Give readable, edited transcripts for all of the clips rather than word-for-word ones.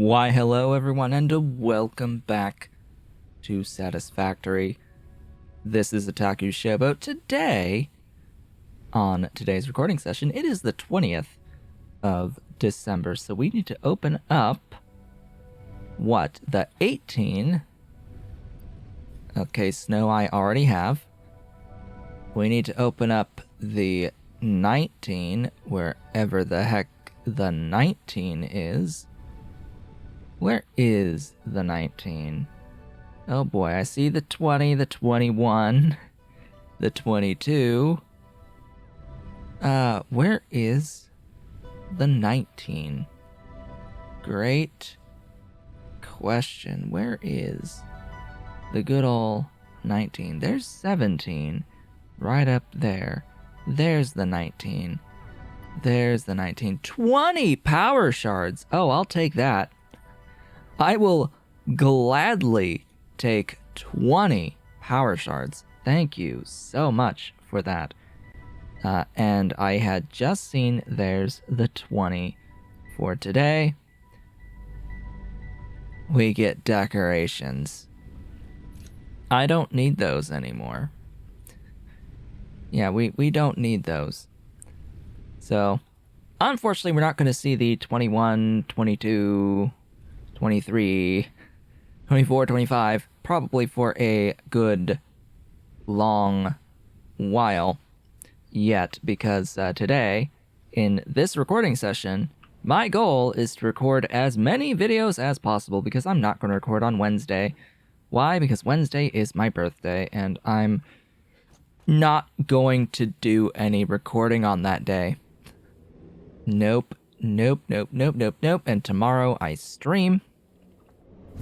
Why, hello everyone, and welcome back to Satisfactory. This is Otaku Showboat. Today, on today's recording session, it is the 20th of December, so we need to open up, the 18? Okay, Snow I already have. We need to open up the 19, wherever the heck the 19 is. Where is the 19? Oh boy, I see the 20, the 21, the 22. Where is the 19? Great question. Where is the good ol' 19? There's 17 right up there. There's the 19. There's the 19. 20 power shards. Oh, I'll take that. I will gladly take 20 power shards. Thank you so much for that. And I had just seen there's the 20 for today. We get decorations. I don't need those anymore. Yeah, we don't need those. So, unfortunately, we're not going to see the 21, 22... 23, 24, 25, probably for a good long while yet, because today, in this recording session, my goal is to record as many videos as possible, because I'm not going to record on Wednesday. Why? Because Wednesday is my birthday, and I'm not going to do any recording on that day. Nope. And tomorrow I stream.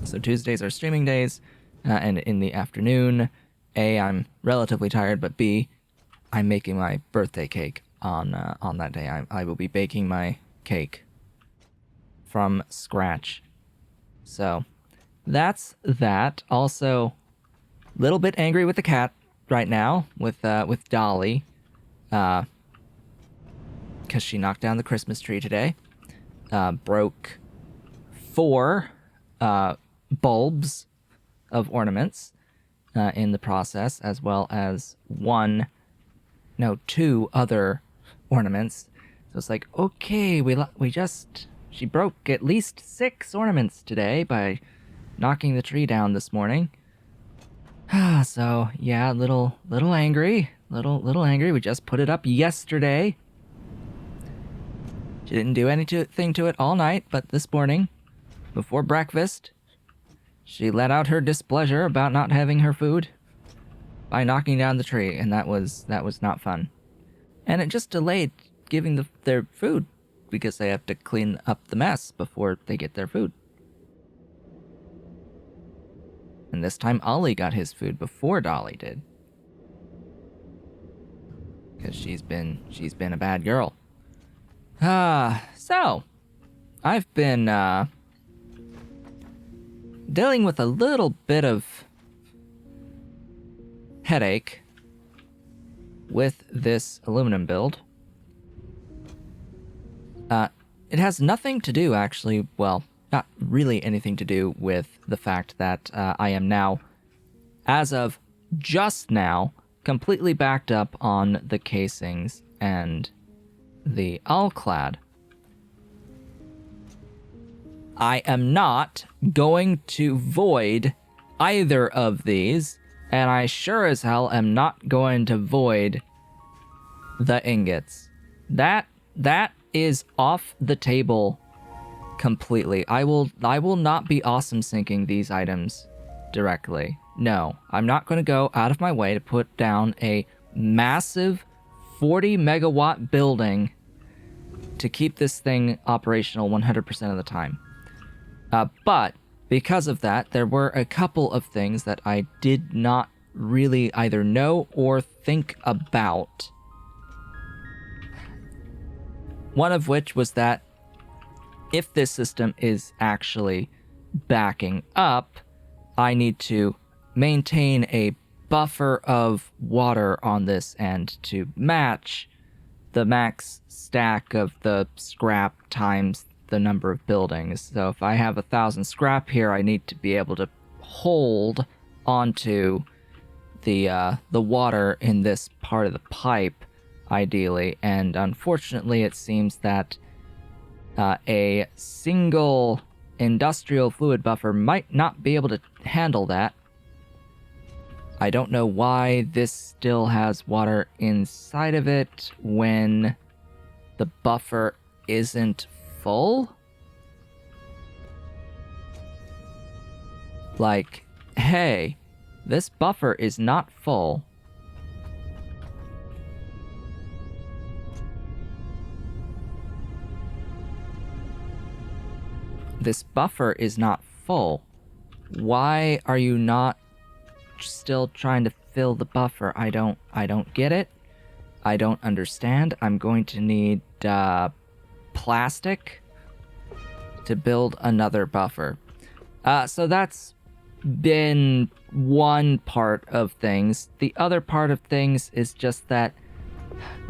So Tuesdays are streaming days, and in the afternoon, A, I'm relatively tired, but B, I'm making my birthday cake on that day. I will be baking my cake from scratch. So that's that. Also, a little bit angry with the cat right now, with Dolly, because she knocked down the Christmas tree today. Broke 4 bulbs of ornaments in the process, as well as 2 other ornaments. So it's like, okay, she broke at least 6 ornaments today by knocking the tree down this morning. So yeah, little angry, little angry. We just put it up yesterday. She didn't do anything to it all night, but this morning, before breakfast, she let out her displeasure about not having her food by knocking down the tree, and that was not fun. And it just delayed giving their food, because they have to clean up the mess before they get their food. And this time Ollie got his food before Dolly did. Because she's been a bad girl. So, I've been, dealing with a little bit of headache with this aluminum build. It has nothing to do, actually, well, not really anything to do with the fact that I am now, as of just now, completely backed up on the casings and the all-clad. I am not going to void either of these, and I sure as hell am not going to void the ingots. That is off the table completely. I will not be awesome syncing these items directly. No, I'm not going to go out of my way to put down a massive 40 megawatt building to keep this thing operational 100% of the time. But because of that, there were a couple of things that I did not really either know or think about. One of which was that if this system is actually backing up, I need to maintain a buffer of water on this end to match the max stack of the scrap times the number of buildings. So if I have 1,000 scrap here, I need to be able to hold onto the water in this part of the pipe, ideally. And unfortunately, it seems that a single industrial fluid buffer might not be able to handle that. I don't know why this still has water inside of it when the buffer isn't full. Like, hey, this buffer is not full. This buffer is not full. Why are you not still trying to fill the buffer? I don't get it. I don't understand. I'm going to need plastic to build another buffer. So that's been one part of things. The other part of things is just that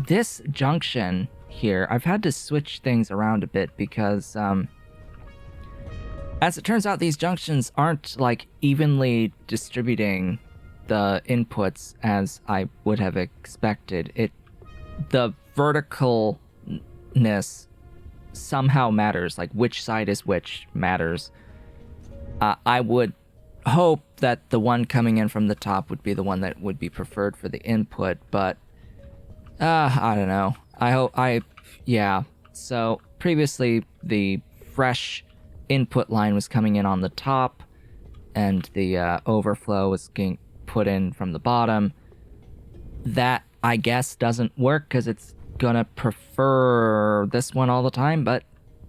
this junction here, I've had to switch things around a bit because as it turns out, these junctions aren't like evenly distributing the inputs as I would have expected. The verticalness somehow matters, like which side is which matters. I would hope that the one coming in from the top would be the one that would be preferred for the input, but I don't know. Yeah. So previously the fresh input line was coming in on the top and the overflow was getting put in from the bottom. That, I guess, doesn't work because it's gonna prefer this one all the time, but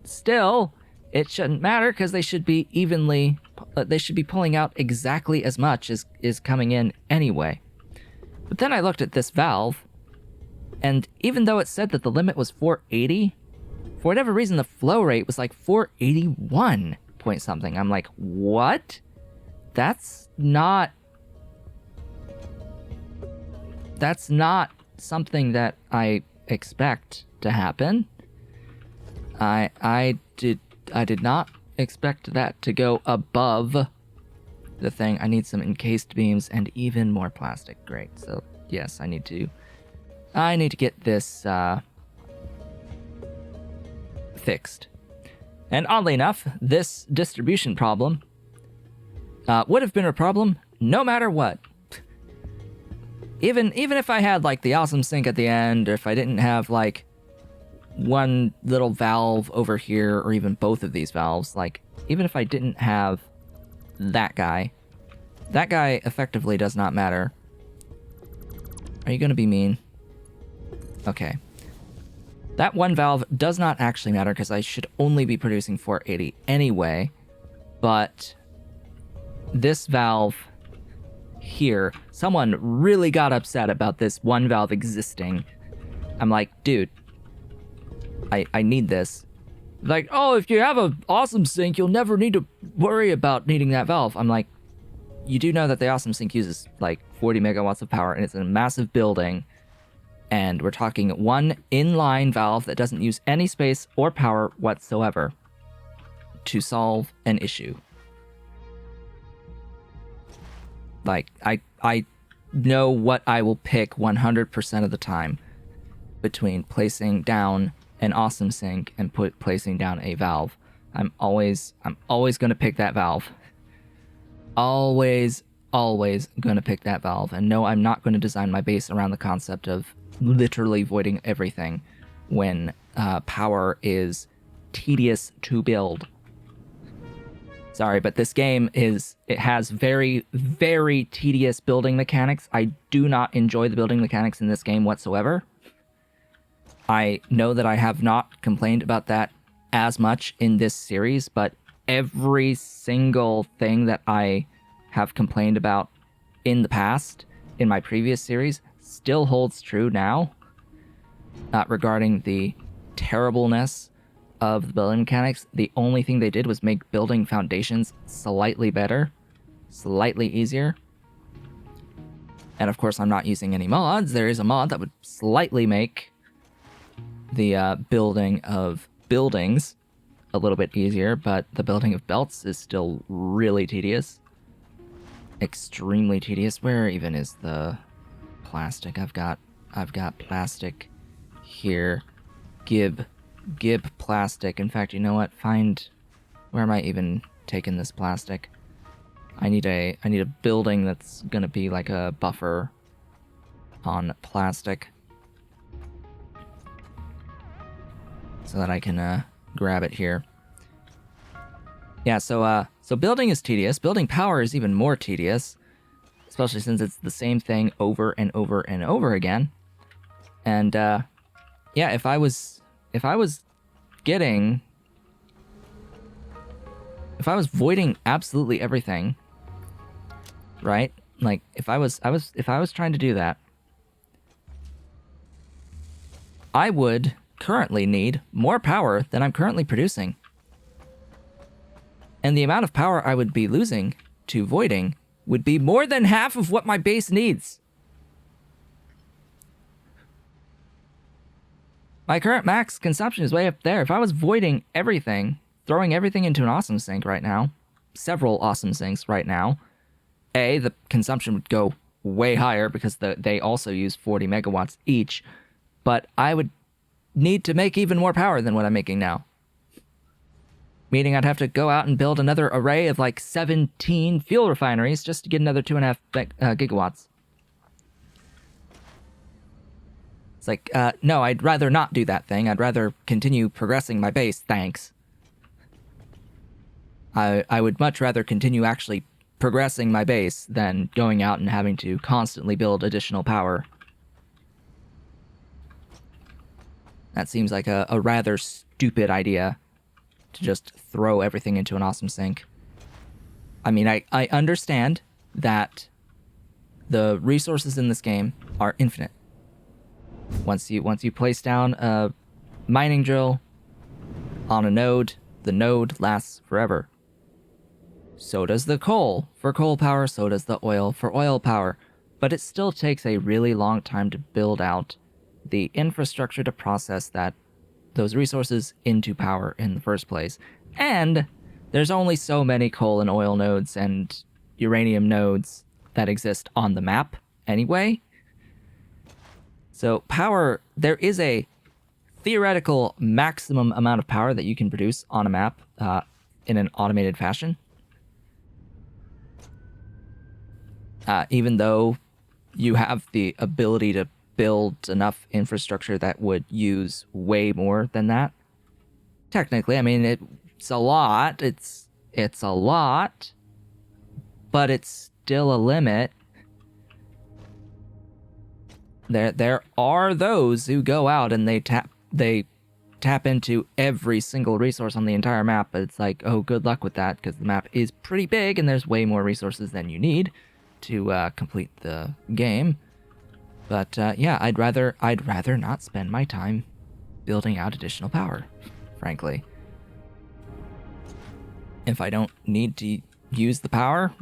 still, it shouldn't matter because they should be they should be pulling out exactly as much as is coming in anyway. But then I looked at this valve, and even though it said that the limit was 480, for whatever reason, the flow rate was like 481 point something. I'm like, what? That's not something that I expect to happen. I did not expect that to go above the thing. I need some encased beams and even more plastic. Great. So yes, I need to get this fixed. And oddly enough, this distribution problem would have been a problem no matter what. Even if I had like the awesome sink at the end, or if I didn't have like one little valve over here, or even both of these valves, like even if I didn't have that guy effectively does not matter. Are you gonna be mean? Okay. That one valve does not actually matter because I should only be producing 480 anyway, but this valve here, someone really got upset about this one valve existing. I'm like, dude, I need this. Like, oh, if you have an awesome sink, you'll never need to worry about needing that valve. I'm like, you do know that the awesome sink uses like 40 megawatts of power and it's in a massive building. And we're talking one inline valve that doesn't use any space or power whatsoever to solve an issue. Like, I know what I will pick 100% of the time between placing down an awesome sink and placing down a valve. I'm always going to pick that valve. Always going to pick that valve. And no, I'm not going to design my base around the concept of literally voiding everything when power is tedious to build. Sorry, but this game has very, very tedious building mechanics. I do not enjoy the building mechanics in this game whatsoever. I know that I have not complained about that as much in this series, but every single thing that I have complained about in the past, in my previous series, still holds true now, regarding the terribleness of the building mechanics. The only thing they did was make building foundations slightly better, slightly easier. And of course, I'm not using any mods. There is a mod that would slightly make the building of buildings a little bit easier, but the building of belts is still really tedious. Extremely tedious. Where even is the plastic? I've got plastic here. Gib plastic. In fact, you know what? Where am I even taking this plastic? I need a building that's gonna be like a buffer on plastic, so that I can grab it here. Yeah, so building is tedious. Building power is even more tedious, especially since it's the same thing over and over and over again. And yeah, if I was voiding absolutely everything, right? Like if I was trying to do that, I would currently need more power than I'm currently producing. And the amount of power I would be losing to voiding would be more than half of what my base needs. My current max consumption is way up there. If I was voiding everything, throwing everything into an awesome sink right now, several awesome sinks right now, the consumption would go way higher because they also use 40 megawatts each, but I would need to make even more power than what I'm making now. Meaning I'd have to go out and build another array of like 17 fuel refineries just to get another 2.5 gigawatts. It's like, no, I'd rather not do that thing. I'd rather continue progressing my base, thanks. I would much rather continue actually progressing my base than going out and having to constantly build additional power. That seems like a rather stupid idea, to just throw everything into an awesome sink. I mean, I understand that the resources in this game are infinite. Once you place down a mining drill on a node, the node lasts forever. So does the coal for coal power, so does the oil for oil power. But it still takes a really long time to build out the infrastructure to process those resources into power in the first place. And there's only so many coal and oil nodes and uranium nodes that exist on the map anyway. So power, there is a theoretical maximum amount of power that you can produce on a map in an automated fashion. Even though you have the ability to build enough infrastructure that would use way more than that. Technically, I mean, it's a lot. It's a lot, but it's still a limit. There are those who go out and they tap into every single resource on the entire map, but it's like, oh, good luck with that, because the map is pretty big and there's way more resources than you need to complete the game. But yeah, I'd rather not spend my time building out additional power, frankly. If I don't need to use the power,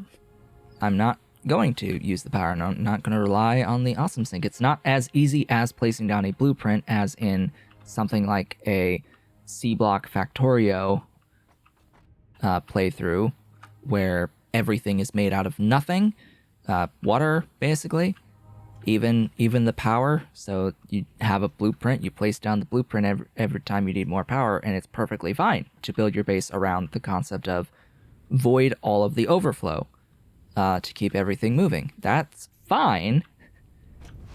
I'm not going to use the power, and I'm not going to rely on the awesome sink. It's not as easy as placing down a blueprint as in something like a C-Block Factorio playthrough, where everything is made out of nothing, water, basically. Even the power, so you have a blueprint, you place down the blueprint every time you need more power, and it's perfectly fine to build your base around the concept of void all of the overflow to keep everything moving. That's fine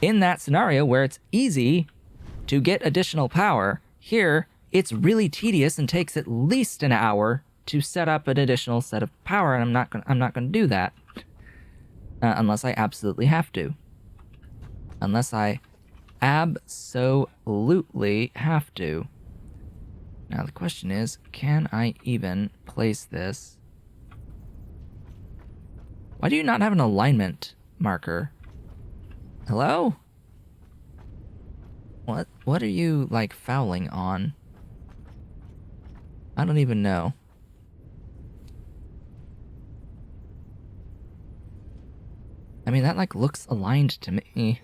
in that scenario where it's easy to get additional power. Here, it's really tedious and takes at least an hour to set up an additional set of power, and I'm not gonna do that unless I absolutely have to. Unless I absolutely have to. Now the question is, can I even place this? Why do you not have an alignment marker? Hello? What are you, like, fouling on? I don't even know. I mean, that, like, looks aligned to me.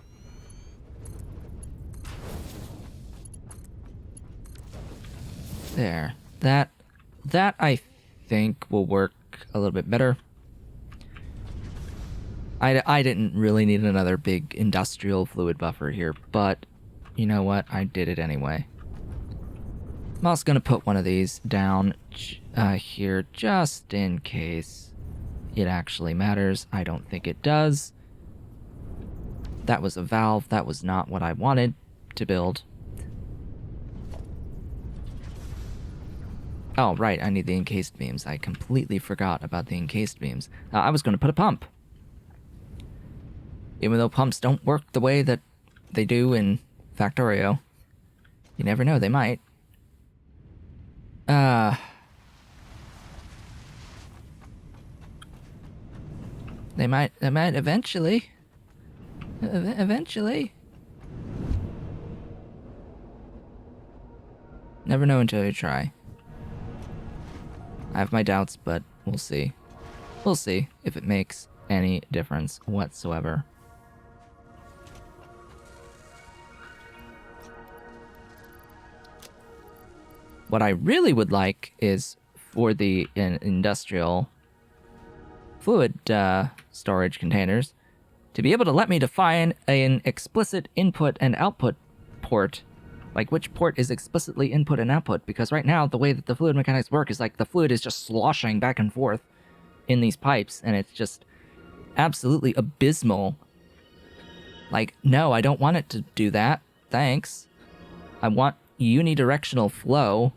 There. That that I think will work a little bit better. I didn't really need another big industrial fluid buffer here, but you know what? I did it anyway. I'm also going to put one of these down here just in case it actually matters. I don't think it does. That was a valve. That was not what I wanted to build. Oh, right. I need the encased beams. I completely forgot about the encased beams. I was going to put a pump. Even though pumps don't work the way that they do in Factorio. You never know, they might. They might eventually. Eventually. Never know until you try. I have my doubts, but we'll see. We'll see if it makes any difference whatsoever. What I really would like is for the industrial fluid storage containers to be able to let me define an explicit input and output port. Like, which port is explicitly input and output, because right now, the way that the fluid mechanics work is like the fluid is just sloshing back and forth in these pipes, and it's just absolutely abysmal. Like, no, I don't want it to do that. Thanks. I want unidirectional flow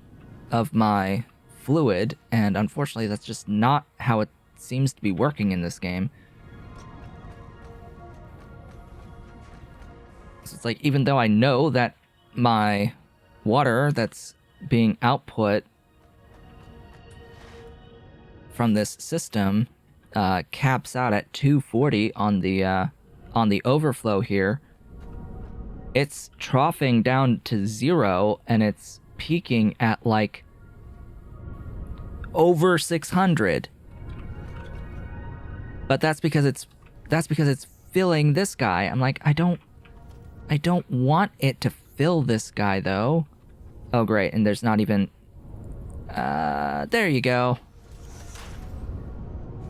of my fluid, and unfortunately that's just not how it seems to be working in this game. So it's like, even though I know that my water that's being output from this system caps out at 240 on the overflow here, it's troughing down to 0 and it's peaking at like over 600. But that's because it's filling this guy. I'm like, I don't want it to fill this guy though. Oh great, and there's not even there you go.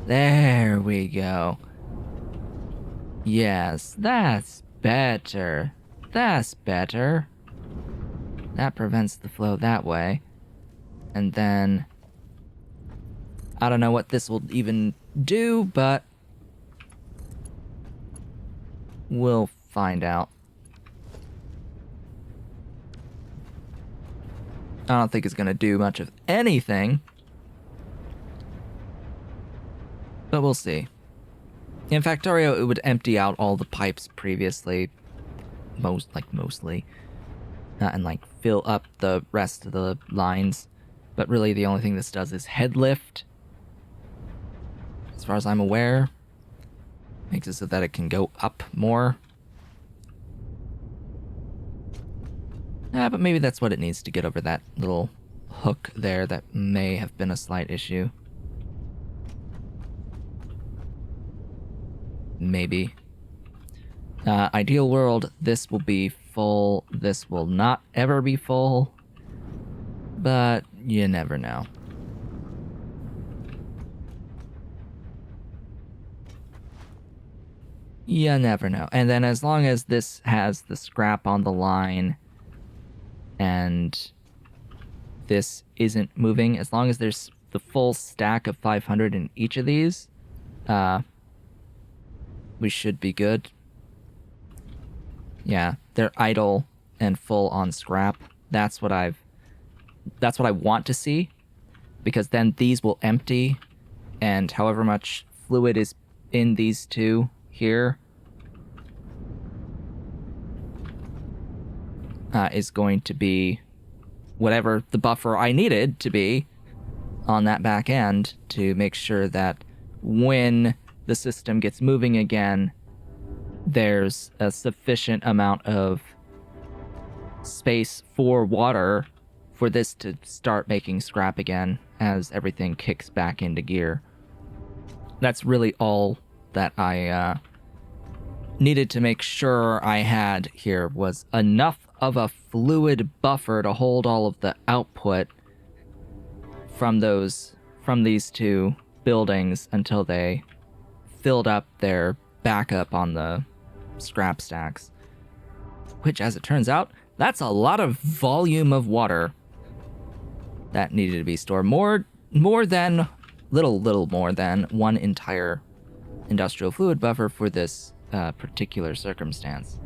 There we go. Yes, that's better. That's better. That prevents the flow that way. And then I don't know what this will even do, but we'll find out. I don't think it's going to do much of anything, but we'll see. In Factorio, it would empty out all the pipes previously, mostly, and like fill up the rest of the lines. But really, the only thing this does is head lift, as far as I'm aware. Makes it so that it can go up more. But maybe that's what it needs to get over that little hook there that may have been a slight issue. Maybe. Ideal world, this will be full. This will not ever be full. But you never know. You never know. And then as long as this has the scrap on the line and this isn't moving, as long as there's the full stack of 500 in each of these, we should be good. Yeah, they're idle and full on scrap. That's what I want to see, because then these will empty, and however much fluid is in these two here is going to be whatever the buffer I needed to be on that back end to make sure that when the system gets moving again, there's a sufficient amount of space for water for this to start making scrap again as everything kicks back into gear. That's really all that I needed to make sure I had here, was enough of a fluid buffer to hold all of the output from these two buildings until they filled up their backup on the scrap stacks. Which, as it turns out, that's a lot of volume of water that needed to be stored. More than little more than one entire industrial fluid buffer for this particular circumstance.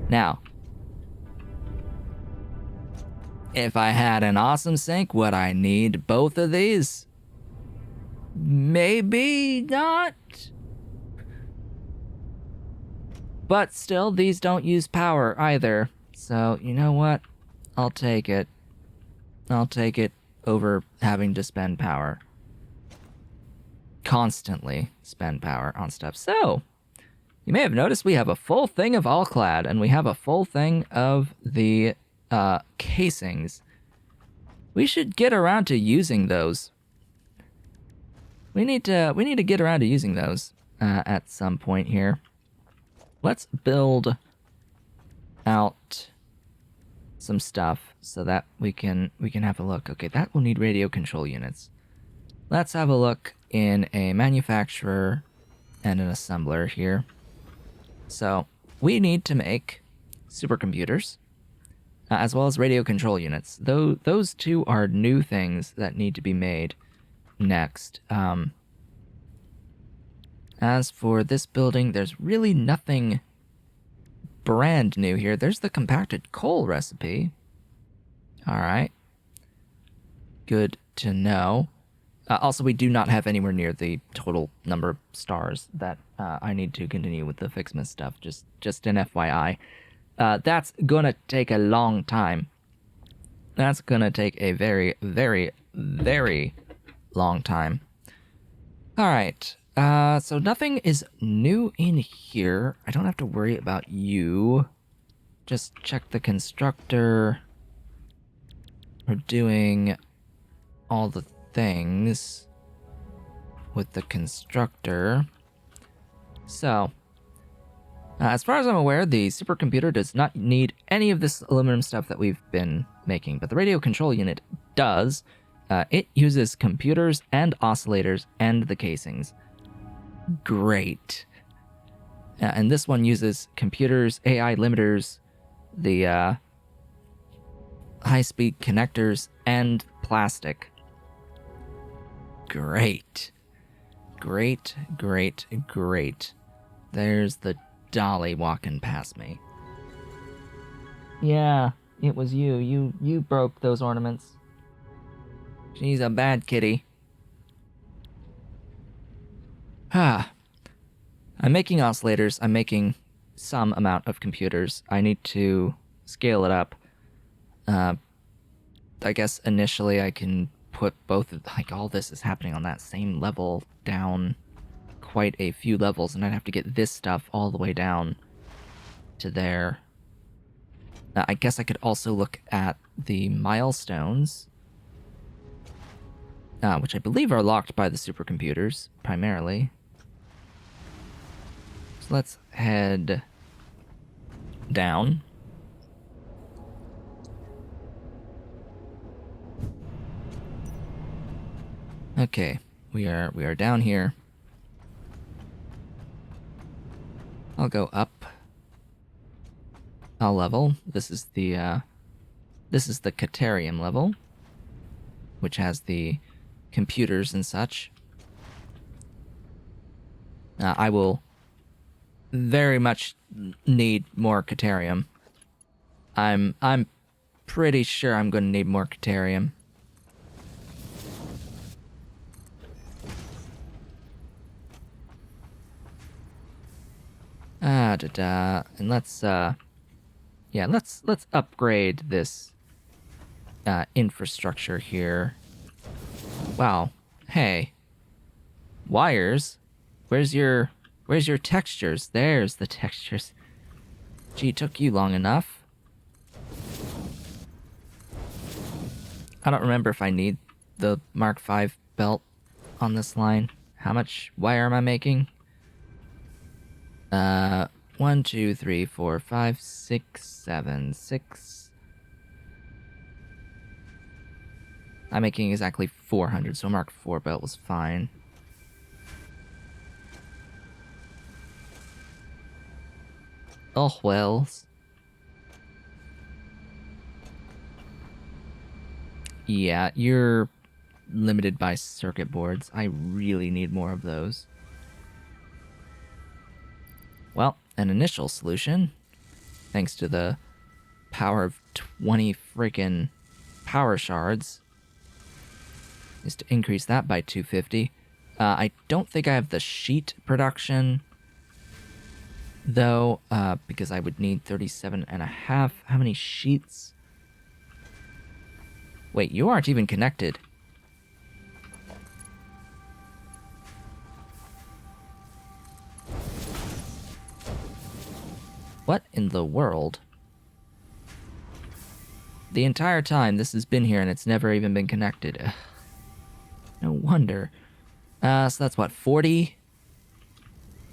Now, if I had an awesome sink, would I need both of these? Maybe not. But still, these don't use power either. So, you know what? I'll take it. I'll take it over having to spend power. Constantly spend power on stuff. So, you may have noticed we have a full thing of All-Clad, and we have a full thing of the casings. We should get around to using those. We need to get around to using those at some point here. Let's build out some stuff so that we can have a look. Okay, that will need radio control units. Let's have a look in a manufacturer and an assembler here. So we need to make supercomputers as well as radio control units. Those two are new things that need to be made next. As for this building, there's really nothing brand new here. There's the compacted coal recipe. All right. Good to know. Also, we do not have anywhere near the total number of stars that I need to continue with the Fixmas stuff. Just an FYI. That's gonna take a long time. That's gonna take a very, very, very long time. All right. So nothing is new in here. I don't have to worry about you. Just check the constructor. We're doing all the things with the constructor. So, as far as I'm aware, the supercomputer does not need any of this aluminum stuff that we've been making, but the radio control unit does. It uses computers and oscillators and the casings. Great. And this one uses computers, AI limiters, the high-speed connectors, and plastic. Great. Great, great, great. There's the dolly walking past me. Yeah, it was you. You broke those ornaments. She's a bad kitty. I'm making oscillators. I'm making some amount of computers. I need to scale it up. I guess initially I can put both of, like, all this is happening on that same level down quite a few levels, and I'd have to get this stuff all the way down to there. I guess I could also look at the milestones, which I believe are locked by the supercomputers, primarily. So let's head down. Okay, we are down here. I'll go up. I'll level. This is the Caterium level, which has the computers and such. I will very much need more Caterium. I'm pretty sure I'm going to need more Caterium. And let's upgrade this infrastructure here. Wow. Hey. Wires? Where's your textures? There's the textures. Gee, it took you long enough. I don't remember if I need the Mark V belt on this line. How much wire am I making? 1, 2, 3, 4, 5, 6, 7, 6. I'm making exactly 400, so Mark 4 belt was fine. Oh, wells. Yeah, you're limited by circuit boards. I really need more of those. Well, an initial solution, thanks to the power of 20 freaking power shards, is to increase that by 250. I don't think I have the sheet production, though, because I would need 37 and a half. How many sheets? Wait, you aren't even connected. What in the world? The entire time this has been here and it's never even been connected. Ugh. No wonder. So that's what, 40?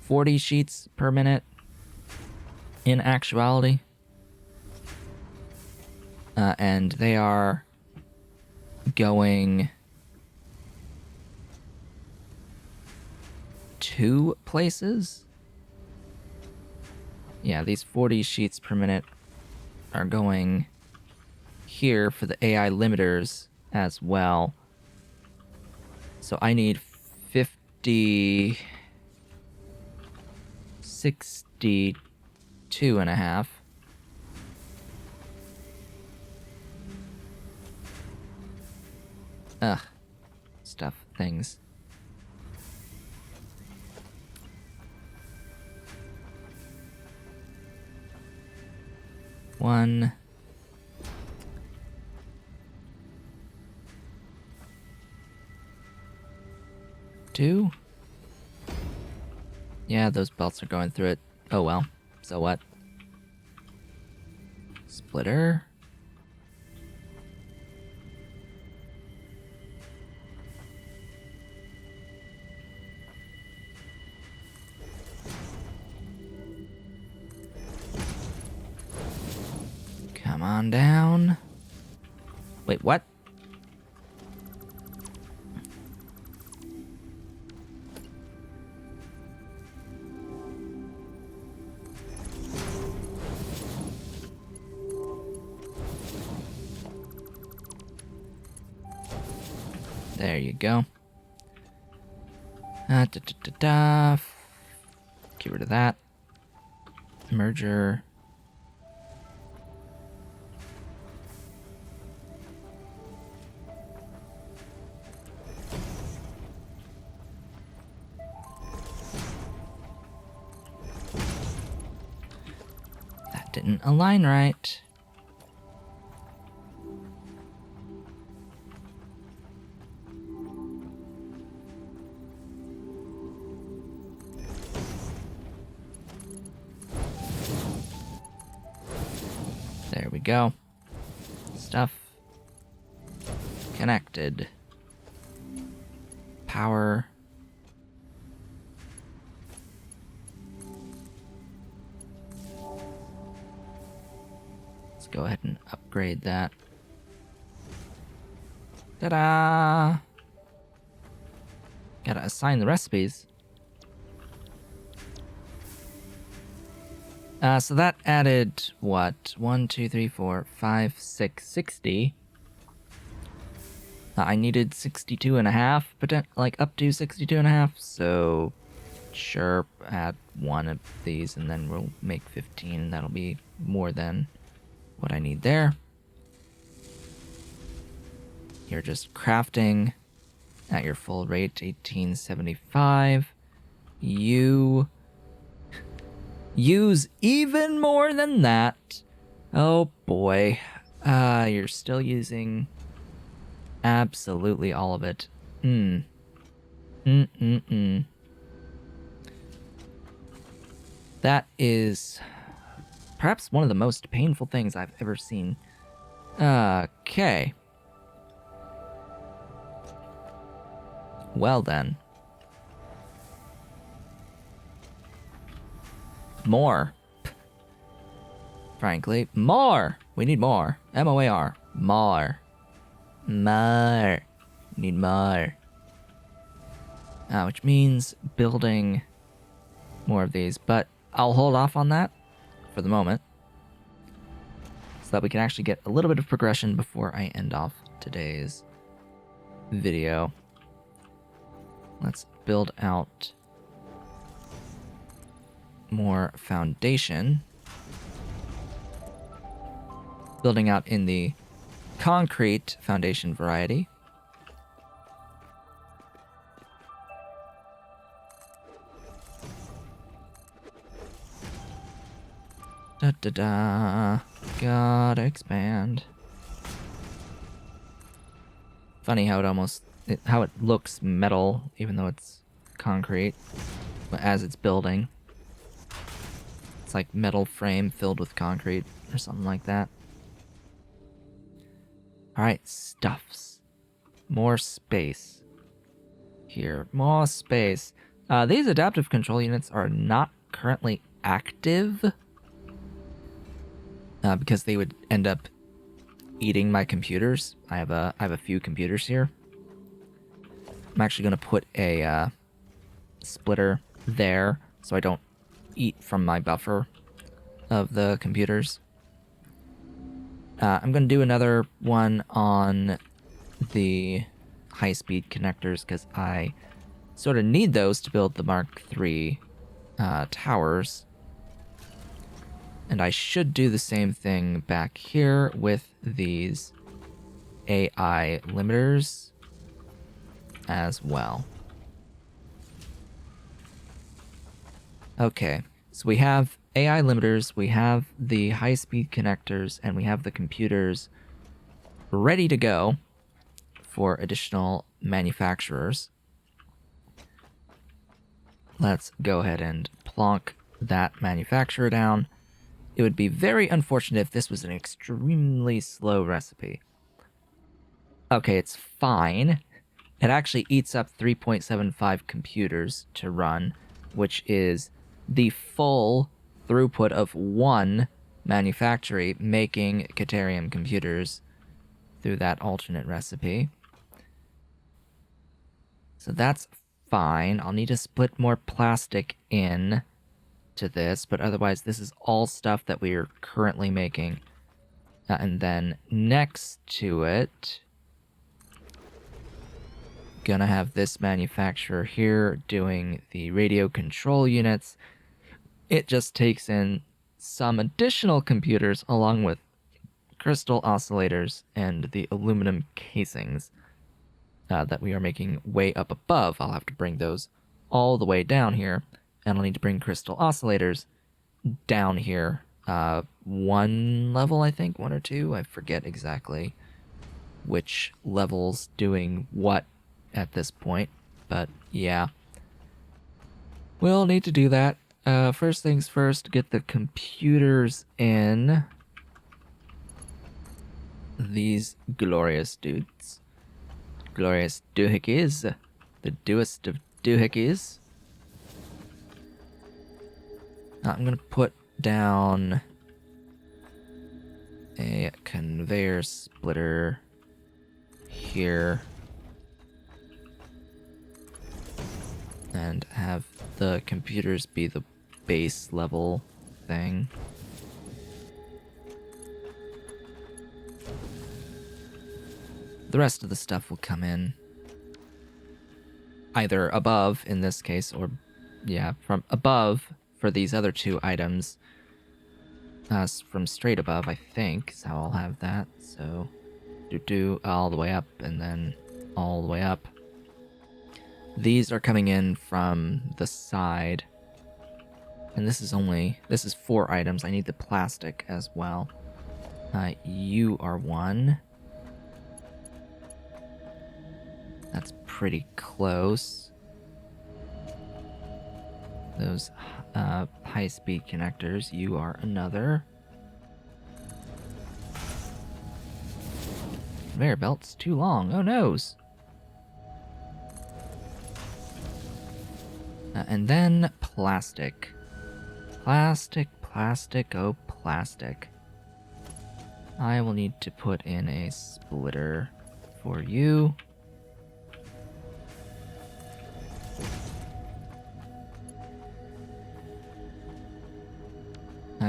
40 sheets per minute in actuality. And they are going 2 places? Yeah, these 40 sheets per minute are going here for the AI limiters as well. So I need 50... 62 and a half. Ugh. Stuff, things. One. Two. Yeah, those belts are going through it. Oh well. So what? Splitter. Come on down. Wait, what? There you go. Get rid of that. Merger. That didn't align right. There we go. Stuff connected. Power. Let's go ahead and upgrade that. Ta-da! Gotta assign the recipes. So that added, what? 1, 2, 3, 4, 5, 6, 60. I needed 62 and a half, like up to 62 and a half, so sure, add 1 of these and then we'll make 15. That'll be more than what I need there. You're just crafting at your full rate, 1875. You use even more than that. Oh boy. You're still using absolutely all of it. That is perhaps one of the most painful things I've ever seen. Okay. Well then. More. Frankly, more. We need more. MOAR. More. More. Need more. Which means building more of these, but I'll hold off on that for the moment so that we can actually get a little bit of progression before I end off today's video. Let's build out more foundation. Building out in the concrete foundation variety. Da-da-da. Gotta expand. Funny how how it looks metal, even though it's concrete, as it's building. It's like metal frame filled with concrete or something like that. Alright, stuffs. More space. Here, more space. These adaptive control units are not currently active. Because they would end up eating my computers. I have a few computers here. I'm actually going to put a splitter there so I don't eat from my buffer of the computers. I'm going to do another one on the high-speed connectors because I sort of need those to build the Mark III towers. And I should do the same thing back here with these AI limiters as well. Okay, so we have AI limiters, we have the high-speed connectors, and we have the computers ready to go for additional manufacturers. Let's go ahead and plonk that manufacturer down. It would be very unfortunate if this was an extremely slow recipe. Okay, it's fine. It actually eats up 3.75 computers to run, which is the full throughput of one manufactory making Caterium computers through that alternate recipe. So that's fine. I'll need to split more plastic in to this, but otherwise this is all stuff that we are currently making. And then next to it, gonna have this manufacturer here doing the radio control units. It just takes in some additional computers along with crystal oscillators and the aluminum casings that we are making way up above. I'll have to bring those all the way down here, and I'll need to bring crystal oscillators down here. One level, I think, one or two. I forget exactly which level's doing what at this point, but yeah. We'll need to do that. First things first, get the computers in. These glorious dudes. Glorious doohickeys. The doest of doohickeys. I'm gonna put down a conveyor splitter here. And have the computers be the base level thing. The rest of the stuff will come in either above, in this case, or, yeah, from above for these other two items. From straight above, I think, is how I'll have that. So, do all the way up, and then all the way up. These are coming in from the side. And this is 4 items. I need the plastic as well. You are one. That's pretty close. Those high-speed connectors, you are another. Conveyor belt's too long. Oh, noes. And then plastic. Plastic, plastic, oh plastic. I will need to put in a splitter for you.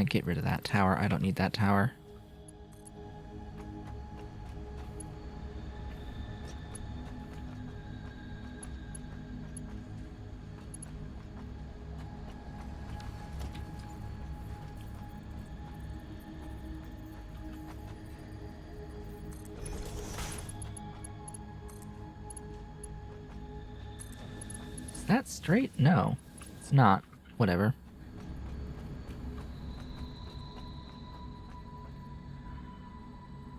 Get rid of that tower. I don't need that tower. Is that straight? No, it's not. Whatever.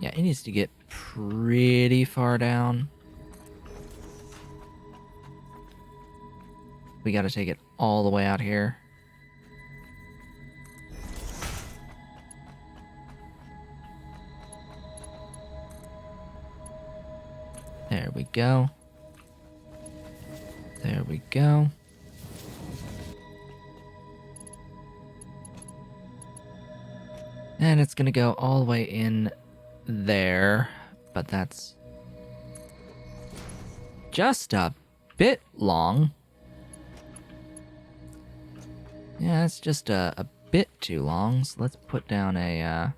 Yeah, it needs to get pretty far down. We gotta take it all the way out here. There we go. There we go. And it's gonna go all the way in there, but that's just a bit long. Yeah, it's just a bit too long, so let's put down a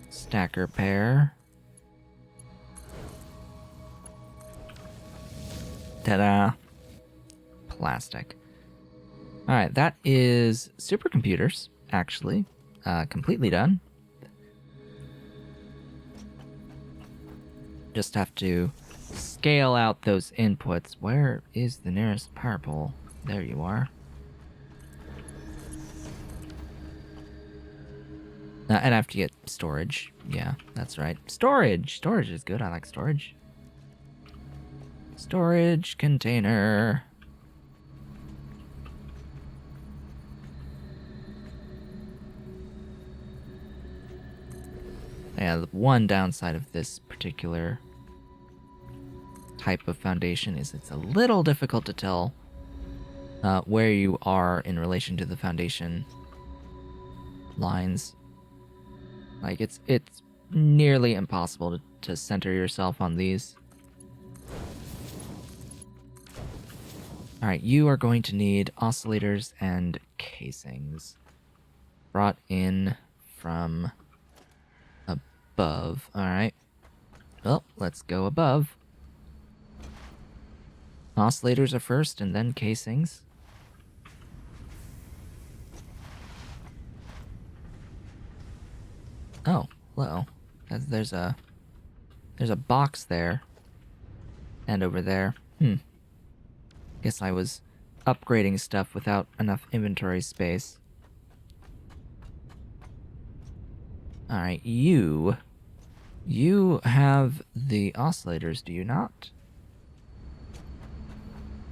stacker pair. Ta-da! Plastic. Alright, that is supercomputers, actually. Completely done. Just have to scale out those inputs. Where is the nearest power pole? There you are. And I have to get storage. Yeah, that's right. Storage! Storage is good. I like storage. Storage container. Yeah, the one downside of this particular type of foundation is it's a little difficult to tell where you are in relation to the foundation lines. Like, it's nearly impossible to center yourself on these. Alright, you are going to need oscillators and casings. Brought in from above. Alright. Well, let's go above. Oscillators are first, and then casings. Oh, hello. There's a box there. And over there. Guess I was upgrading stuff without enough inventory space. Alright, you have the oscillators, do you not?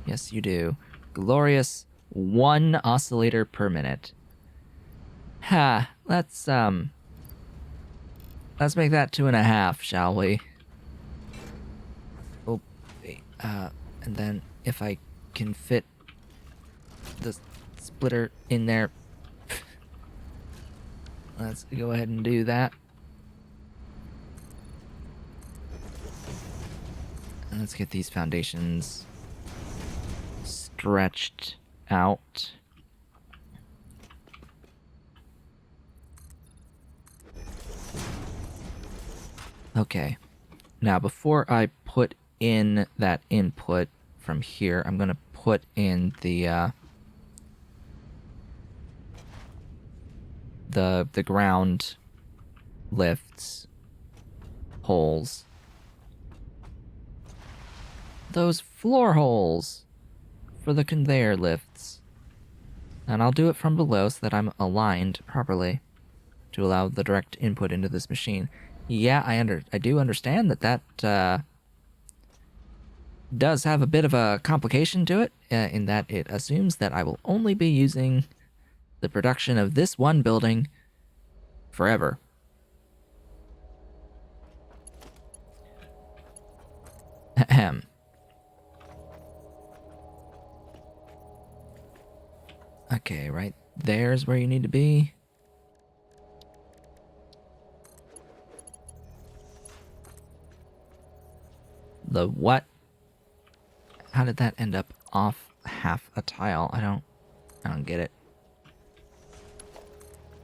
Yes, you do. Glorious 1 oscillator per minute. Ha, let's make that 2.5, shall we? Oh, and then if I can fit the splitter in there, let's go ahead and do that. And let's get these foundations stretched out. Okay. Now, before I put in that input from here, I'm going to put in the ground lifts holes. Those floor holes for the conveyor lifts. And I'll do it from below so that I'm aligned properly to allow the direct input into this machine. Yeah, I do understand that does have a bit of a complication to it, in that it assumes that I will only be using the production of this one building forever. Ahem. Okay, right there's where you need to be. The what? How did that end up off half a tile? I don't get it.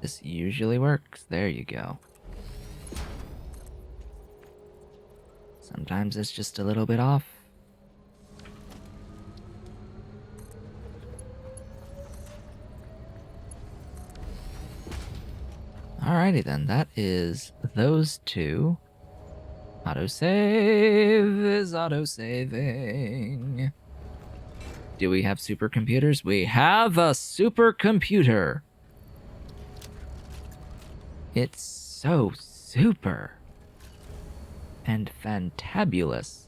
This usually works. There you go. Sometimes it's just a little bit off. Alrighty then, that is those two. Autosave is autosaving. Do we have supercomputers? We have a supercomputer. It's so super and fantabulous.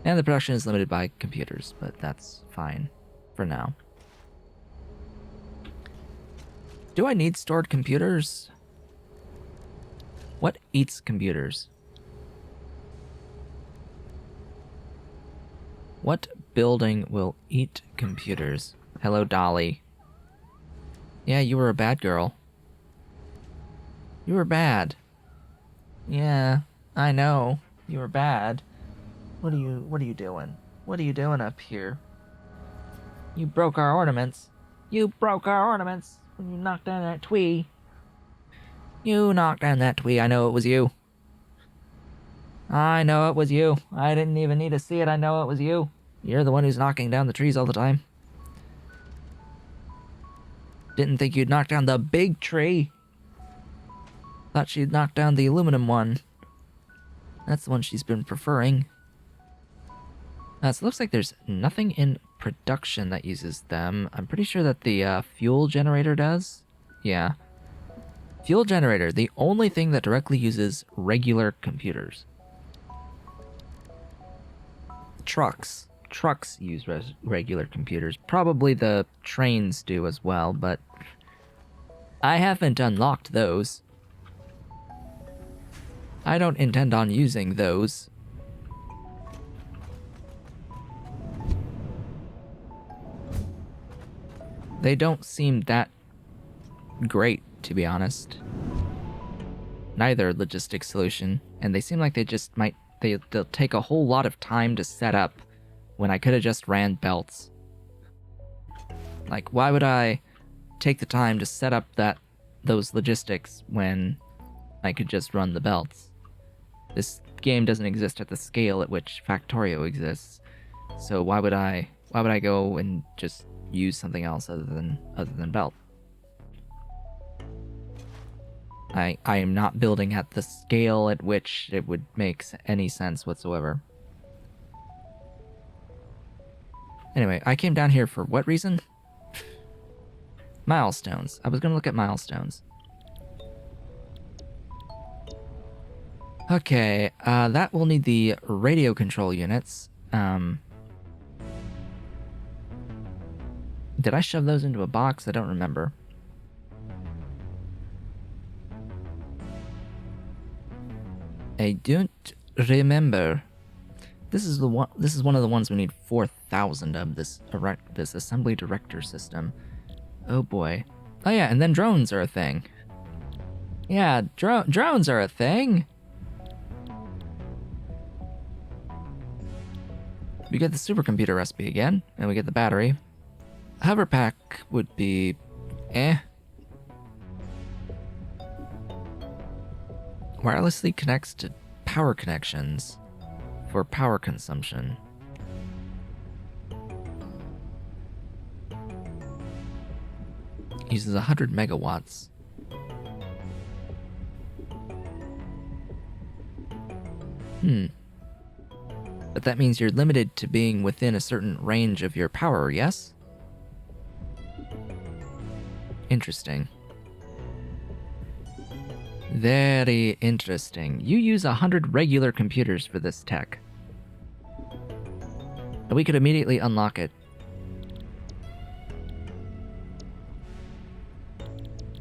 And the production is limited by computers, but that's fine for now. Do I need stored computers? What eats computers? What building will eat computers? Hello, Dolly. Yeah, you were a bad girl. You were bad. Yeah, I know. You were bad. What are you doing? What are you doing up here? You broke our ornaments. You broke our ornaments when you knocked down that tree. You knocked down that tree. I know it was you. I know it was you. I didn't even need to see it. I know it was you. You're the one who's knocking down the trees all the time. Didn't think you'd knock down the big tree. Thought she'd knock down the aluminum one. That's the one she's been preferring. So it looks like there's nothing in production that uses them. I'm pretty sure that the fuel generator does. Yeah. Fuel generator, the only thing that directly uses regular computers. Trucks. Trucks use regular computers. Probably the trains do as well, but I haven't unlocked those. I don't intend on using those. They don't seem that great, to be honest. Neither logistics solution, and they seem like they just might... They'll take a whole lot of time to set up when I could have just ran belts. Like, why would I take the time to set up those logistics when I could just run the belts? This game doesn't exist at the scale at which Factorio exists, so why would I go and just use something else other than belt? I am not building at the scale at which it would make any sense whatsoever. Anyway, I came down here for what reason? Milestones. I was gonna look at milestones. Okay, that will need the radio control units. Did I shove those into a box? I don't remember. I don't remember. This is one of the ones we need 4,000 of. This assembly director system. Oh boy. Oh yeah, and then drones are a thing. Yeah, drones are a thing. We get the supercomputer recipe again, and we get the battery. Hover pack would be eh. Wirelessly connects to power connections for power consumption. Uses 100 megawatts. But that means you're limited to being within a certain range of your power, yes? Interesting. Very interesting. You use 100 regular computers for this tech. And we could immediately unlock it.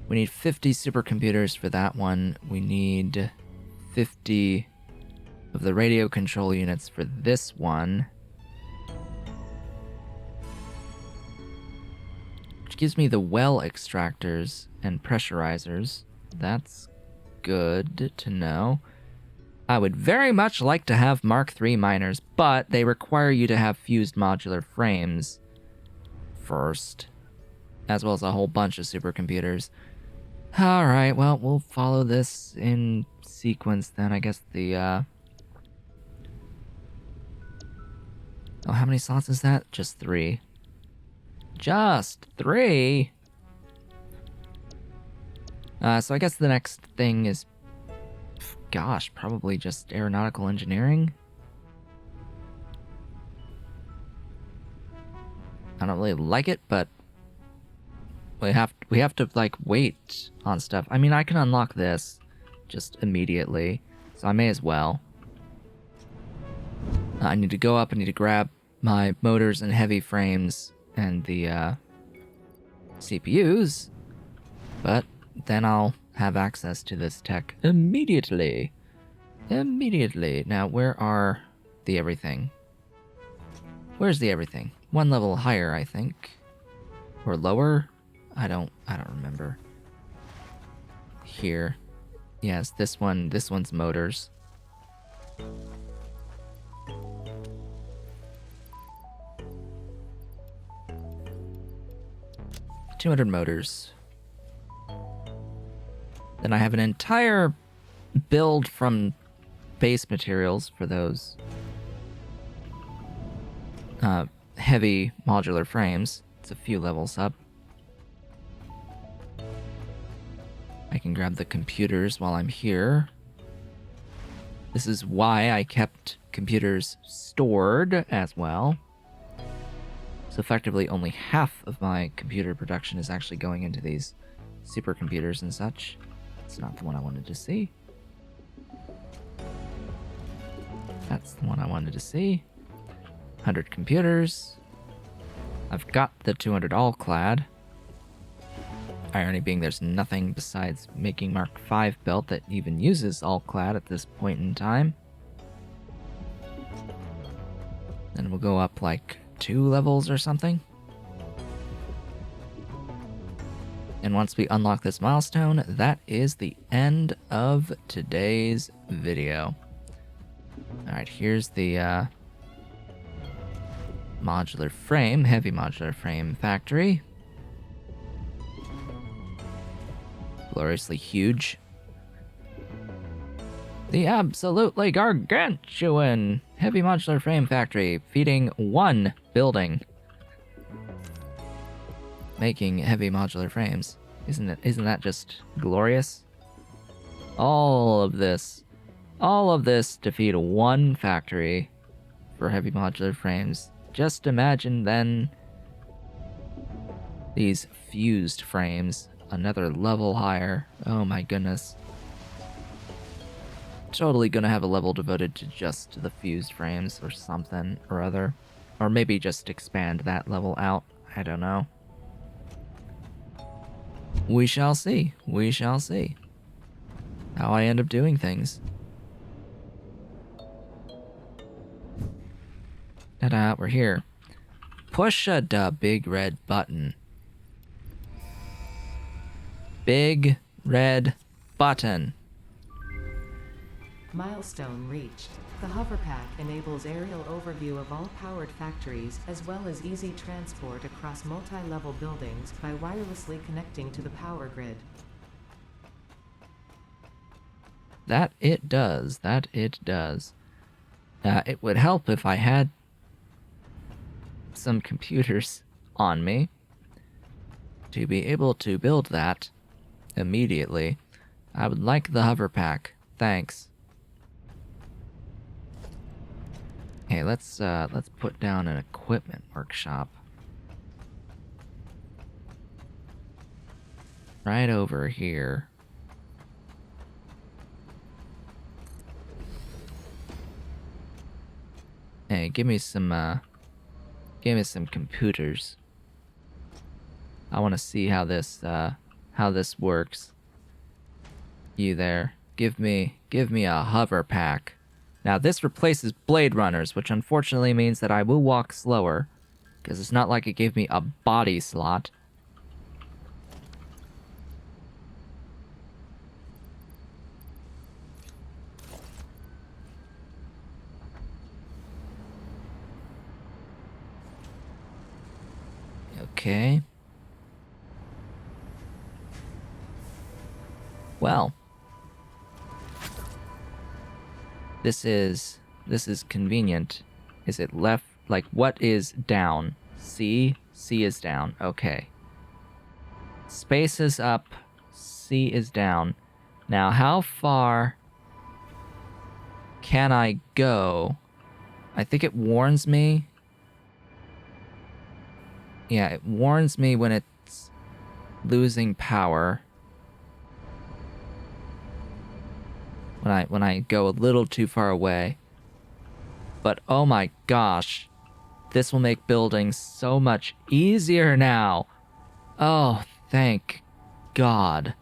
We need 50 supercomputers for that one. We need 50 of the radio control units for this one. Which gives me the well extractors and pressurizers. That's good to know. I would very much like to have Mark III miners, but they require you to have fused modular frames first, as well as a whole bunch of supercomputers. Alright, well, we'll follow this in sequence then. I guess the, Oh, how many slots is that? Just 3. Just 3? So I guess the next thing is... Gosh, probably just aeronautical engineering? I don't really like it, but... We have to, like, wait on stuff. I mean, I can unlock this just immediately, so I may as well. I need to go up, I need to grab my motors and heavy frames and the CPUs, but then I'll have access to this tech immediately. Immediately. Now, where are the everything? Where's the everything? One level higher, I think. Or lower? I don't remember. Here. Yes, this one's motors. 200 motors. Then I have an entire build from base materials for those heavy modular frames. It's a few levels up. I can grab the computers while I'm here. This is why I kept computers stored as well. So effectively only half of my computer production is actually going into these supercomputers and such. It's not the one I wanted to see. That's the one I wanted to see. 100 computers. I've got the 200 all-clad. Irony being there's nothing besides making Mark V belt that even uses all-clad at this point in time. Then we'll go up like 2 levels or something. And once we unlock this milestone, that is the end of today's video. Alright, here's the modular frame, heavy modular frame factory. Gloriously huge. The absolutely gargantuan heavy modular frame factory feeding 1 building. Making heavy modular frames. Isn't that just glorious? All of this to feed 1 factory for heavy modular frames. Just imagine then these fused frames, another level higher. Oh my goodness. Totally gonna have a level devoted to just the fused frames or something or other. Or maybe just expand that level out. I don't know. We shall see. We shall see how I end up doing things. Ta-da, we're here. Push a big red button. Big red button. Milestone reached. The hoverpack enables aerial overview of all powered factories, as well as easy transport across multi-level buildings by wirelessly connecting to the power grid. That it does. That it does. It would help if I had some computers on me to be able to build that immediately. I would like the hoverpack. Thanks. Hey, let's put down an equipment workshop. Right over here. Hey, give me some computers. I want to see how this works. You there. Give me a hover pack. Now this replaces Blade Runners, which unfortunately means that I will walk slower, because it's not like it gave me a body slot. Okay. Well. This is convenient. Is it left? Like, what is down? C? C is down. Okay. Space is up. C is down. Now, how far can I go? I think it warns me. Yeah, it warns me when it's losing power. When I go a little too far away. But oh my gosh, this will make building so much easier now. Oh, thank God.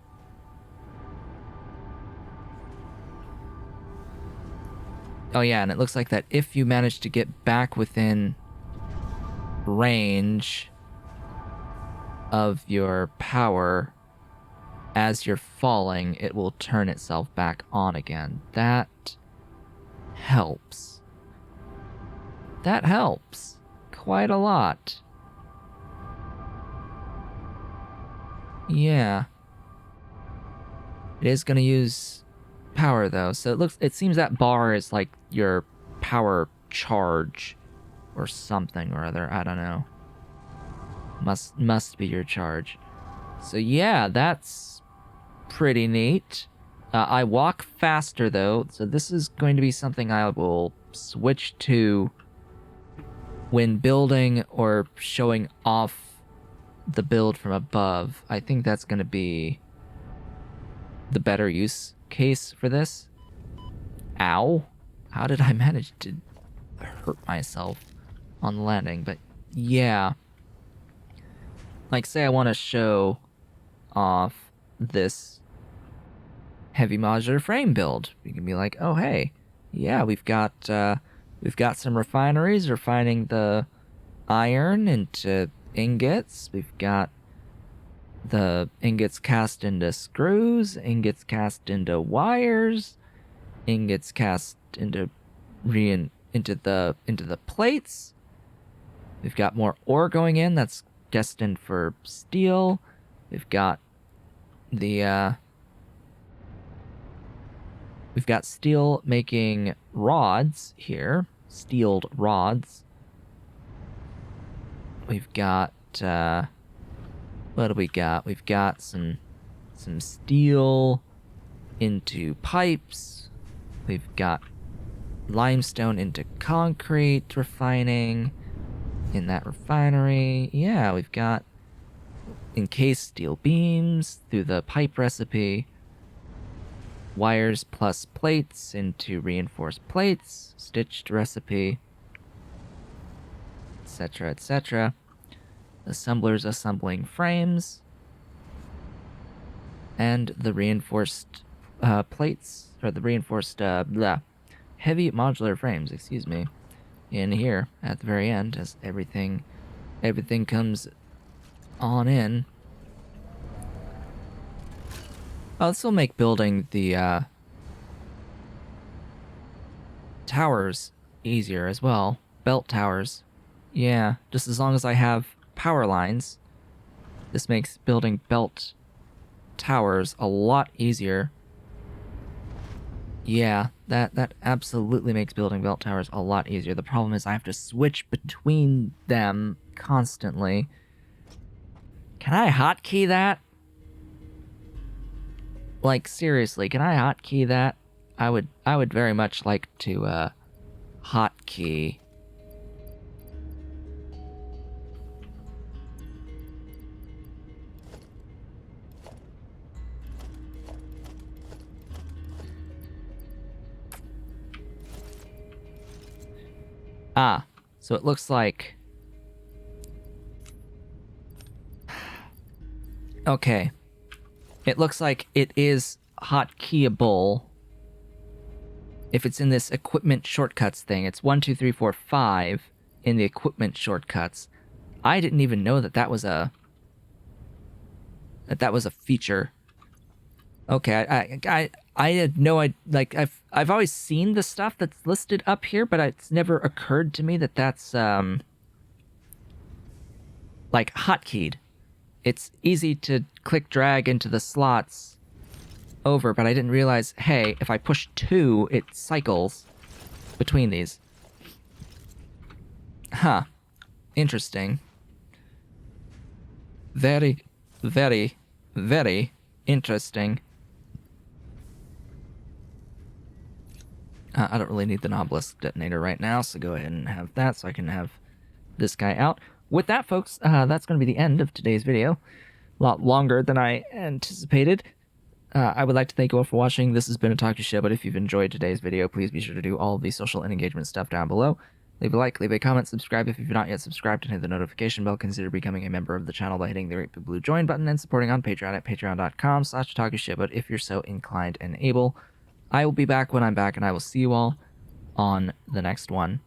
Oh yeah, and it looks like that if you manage to get back within range of your power as you're falling, it will turn itself back on again. That helps. That helps quite a lot. Yeah. It is going to use power though. So it seems that bar is like your power charge or something or other. I don't know. Must be your charge. So yeah, that's pretty neat. I walk faster though, so this is going to be something I will switch to when building or showing off the build from above. I think that's going to be the better use case for this. Ow. How did I manage to hurt myself on the landing? But yeah. Like, say I want to show off this heavy modular frame build. We can be like, oh hey, yeah, we've got some refineries refining the iron into ingots. We've got the ingots cast into screws, ingots cast into wires, ingots cast into the plates. We've got more ore going in that's destined for steel. We've got we've got steel making rods here, steeled rods. We've got what do we got? We've got some steel into pipes. We've got limestone into concrete refining in that refinery. Yeah, we've got encased steel beams through the pipe recipe. Wires plus plates into reinforced plates, stitched recipe, etc., etc. Assemblers assembling frames, and the reinforced plates, or the reinforced heavy modular frames, excuse me, in here at the very end as everything comes on in. Oh, this will make building the towers easier as well. Belt towers. Yeah, just as long as I have power lines, this makes building belt towers a lot easier. Yeah, that absolutely makes building belt towers a lot easier. The problem is I have to switch between them constantly. Can I hotkey that? Like, seriously, can I hotkey that? I would very much like to hotkey. Ah, so it looks like... Okay. It looks like it is hotkeyable if it's in this equipment shortcuts thing. It's 1, 2, 3, 4, 5 in the equipment shortcuts. I didn't even know that was a feature. Okay, I had no idea. Like, I've always seen the stuff that's listed up here, but it's never occurred to me that that's like like hotkeyed. It's easy to click drag into the slots over, but I didn't realize, hey, if I push 2, it cycles between these. Huh. Interesting. Very, very, very interesting. I don't really need the obelisk detonator right now, so go ahead and have that so I can have this guy out. With that, folks, that's going to be the end of today's video. A lot longer than I anticipated. I would like to thank you all for watching. This has been a Talk to Show, but if you've enjoyed today's video, please be sure to do all of the social and engagement stuff down below. Leave a like, leave a comment, subscribe if you've not yet subscribed, and hit the notification bell. Consider becoming a member of the channel by hitting the red blue join button and supporting on Patreon at patreon.com/talkashit. If you're so inclined and able, I will be back when I'm back, and I will see you all on the next one.